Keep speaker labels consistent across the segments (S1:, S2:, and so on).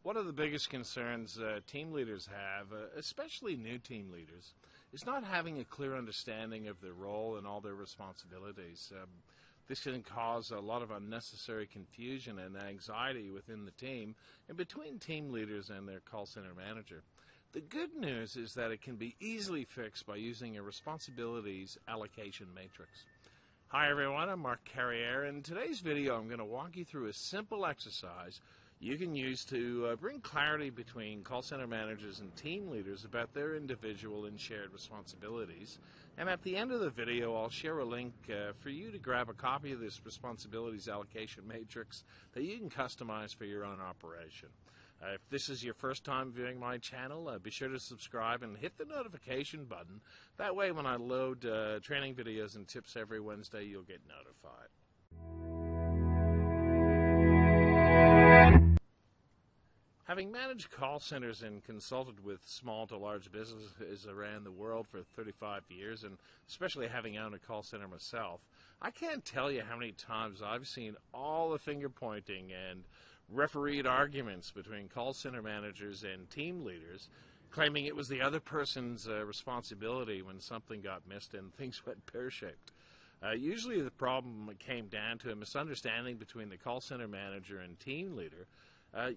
S1: One of the biggest concerns team leaders have, especially new team leaders, is not having a clear understanding of their role and all their responsibilities. This can cause a lot of unnecessary confusion and anxiety within the team and between team leaders and their call center manager. The good news is that it can be easily fixed by using a responsibilities allocation matrix. Hi everyone, I'm Mark Carriere, and in today's video I'm going to walk you through a simple exercise you can use to bring clarity between call center managers and team leaders about their individual and shared responsibilities. And at the end of the video, I'll share a link for you to grab a copy of this responsibilities allocation matrix that you can customize for your own operation. If this is your first time viewing my channel, be sure to subscribe and hit the notification button. That way when I load training videos and tips every Wednesday, you'll get notified. Having managed call centers and consulted with small to large businesses around the world for 35 years, and especially having owned a call center myself, I can't tell you how many times I've seen all the finger pointing and refereed arguments between call center managers and team leaders, claiming it was the other person's responsibility when something got missed and things went pear-shaped. Usually the problem came down to a misunderstanding between the call center manager and team leader,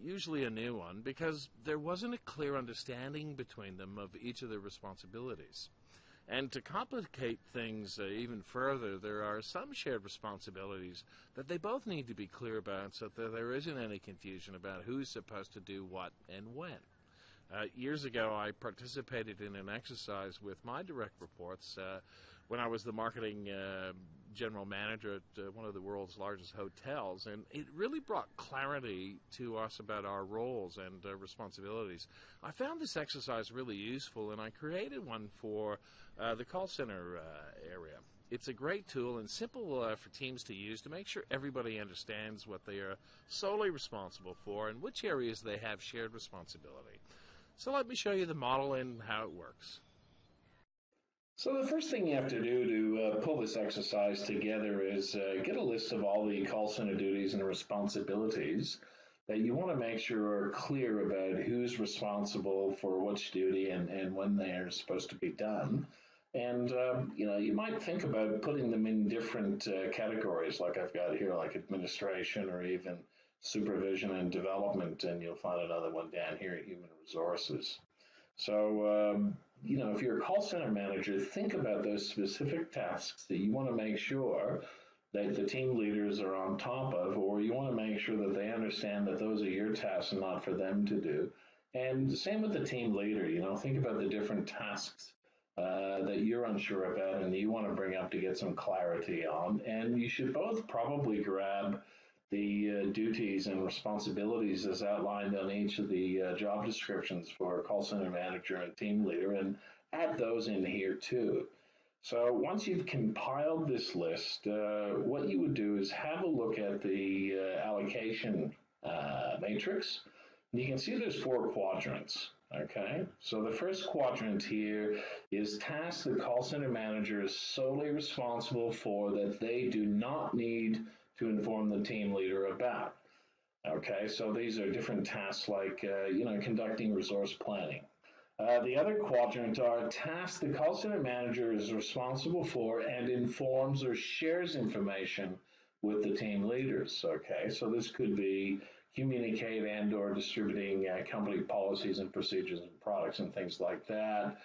S1: usually a new one, because there wasn't a clear understanding between them of each of their responsibilities. And to complicate things even further, there are some shared responsibilities that they both need to be clear about so that there isn't any confusion about who's supposed to do what and when. Years ago, I participated in an exercise with my direct reports when I was the marketing general manager at one of the world's largest hotels, and it really brought clarity to us about our roles and responsibilities. I found this exercise really useful, and I created one for the call center area. It's a great tool and simple for teams to use to make sure everybody understands what they are solely responsible for and which areas they have shared responsibility. So let me show you the model and how it works.
S2: So the first thing you have to do to pull this exercise together is get a list of all the call center duties and responsibilities that you want to make sure are clear about who's responsible for which duty and when they are supposed to be done. And, you might think about putting them in different categories, like I've got here, like administration or even supervision and development, and you'll find another one down here, human resources. So, if you're a call center manager, think about those specific tasks that you want to make sure that the team leaders are on top of, or you want to make sure that they understand that those are your tasks and not for them to do. And same with the team leader, think about the different tasks that you're unsure about and you want to bring up to get some clarity on. And you should both probably grab the duties and responsibilities as outlined on each of the job descriptions for call center manager and team leader and add those in here too. So once you've compiled this list, what you would do is have a look at the allocation matrix. And you can see there's 4 quadrants. Okay, so the first quadrant here is tasks the call center manager is solely responsible for that they do not need to inform the team leader about. Okay, so these are different tasks like, conducting resource planning. The other quadrant are tasks the call center manager is responsible for and informs or shares information with the team leaders. Okay, so this could be communicate and or distributing company policies and procedures and products and things like that.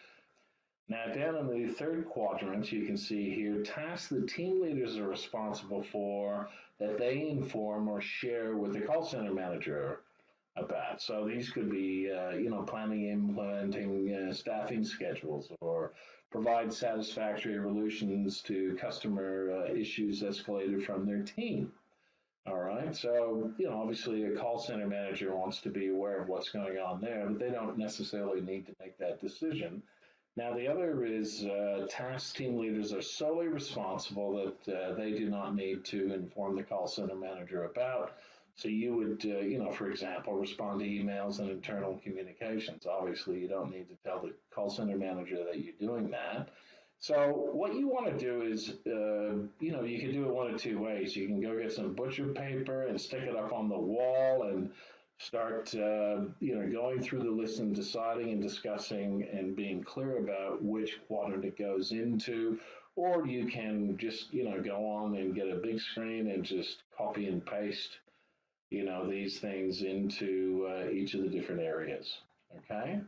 S2: Now, down in the third quadrant, you can see here tasks the team leaders are responsible for that they inform or share with the call center manager about. So these could be, planning, implementing staffing schedules, or provide satisfactory solutions to customer issues escalated from their team. All right, so, obviously a call center manager wants to be aware of what's going on there, but they don't necessarily need to make that decision. Now, the other is task team leaders are solely responsible that they do not need to inform the call center manager about. So you would, for example, respond to emails and internal communications. Obviously, you don't need to tell the call center manager that you're doing that. So what you want to do is, you can do it one of two ways. You can go get some butcher paper and stick it up on the wall and start going through the list and deciding and discussing and being clear about which quadrant it goes into, or you can just go on and get a big screen and just copy and paste these things into each of the different areas. Okay,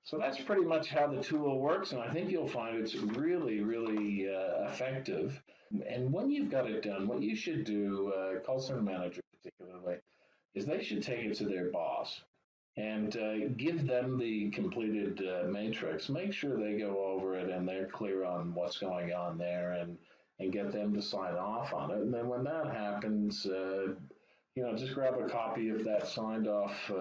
S2: so that's pretty much how the tool works, and I think you'll find it's really, really effective. And when you've got it done, what you should do, call center manager particularly, is they should take it to their boss and give them the completed matrix. Make sure they go over it and they're clear on what's going on there, and get them to sign off on it. And then when that happens, just grab a copy of that signed off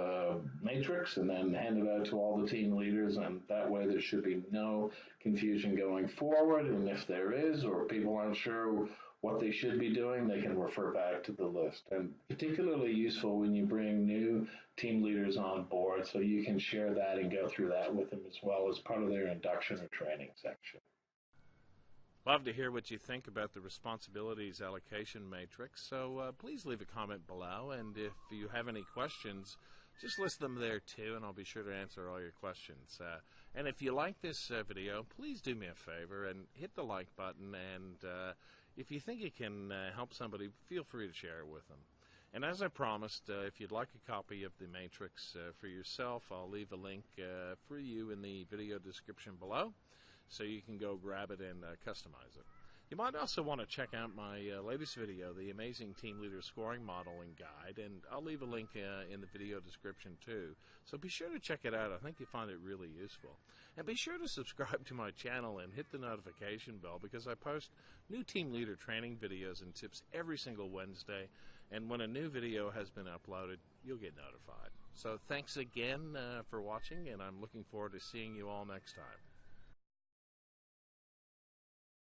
S2: matrix and then hand it out to all the team leaders. And that way there should be no confusion going forward. And if there is, or people aren't sure what they should be doing, they can refer back to the list. And particularly useful when you bring new team leaders on board, so you can share that and go through that with them as well as part of their induction or training section.
S1: Love to hear what you think about the responsibilities allocation matrix, so please leave a comment below, and if you have any questions, just list them there too, and I'll be sure to answer all your questions. And if you like this video, please do me a favor and hit the like button, and if you think it can help somebody, feel free to share it with them. And as I promised, if you'd like a copy of the matrix for yourself, I'll leave a link for you in the video description below, so you can go grab it and customize it. You might also want to check out my latest video, the Amazing Team Leader Scoring Modeling Guide, and I'll leave a link in the video description too. So be sure to check it out. I think you'll find it really useful. And be sure to subscribe to my channel and hit the notification bell, because I post new team leader training videos and tips every single Wednesday. And when a new video has been uploaded, you'll get notified. So thanks again for watching, and I'm looking forward to seeing you all next time.